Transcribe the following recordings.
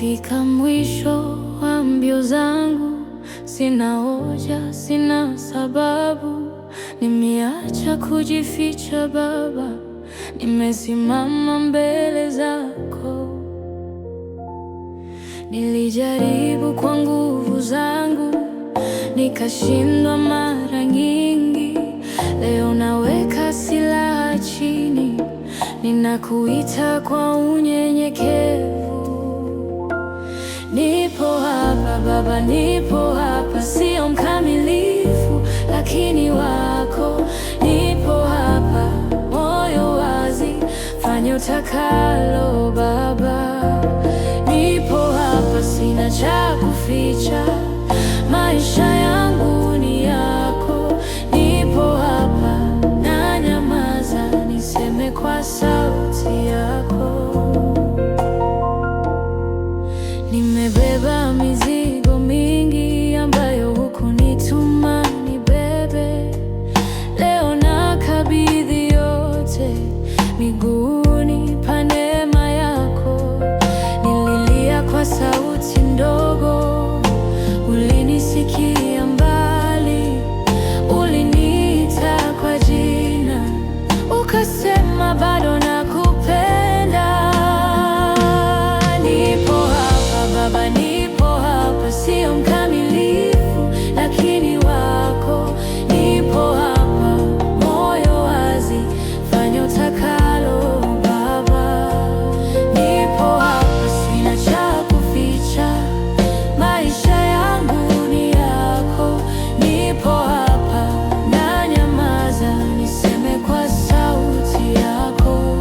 Nimefika mwisho wa mbio zangu, sina hoja, sina sababu. Nimeacha kujificha Baba, nimesimama mbele zako. Nilijaribu kwa nguvu zangu, nikashindwa mara nyingi. Leo naweka silaha chini, ninakuita kwa unyenyekevu. Nipo hapa Baba, nipo hapa, sio mkamilifu lakini wako. Nipo hapa, moyo wazi, fanya utakalo Baba. Nipo hapa, sina cha kuficha, maisha yangu ni yako. Nipo hapa, na nyamaza, niseme kwa sauti yako. Nimebeba mizigo mingi ambayo hukunituma nibebe. Leo nakabidhi yote miguuni pa neema yako. Nililia kwa sauti ndogo, ulinisikia mbali. Uliniita kwa jina, ukasema bado nakupenda. Nipo hapa Baba, nipo hapa, sio mkamilifu lakini wako. Nipo hapa, moyo wazi, fanya utakalo Baba. Nipo hapa, sina cha kuficha, maisha yangu ni yako. Nipo hapa, na nyamaza, niseme kwa sauti yako.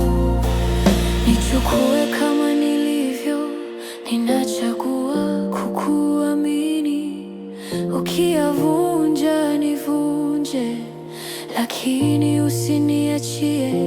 Nichukue kama nilivyo, ninachagua kukuamini. Ukiyavunja nivunje, lakini usiniachie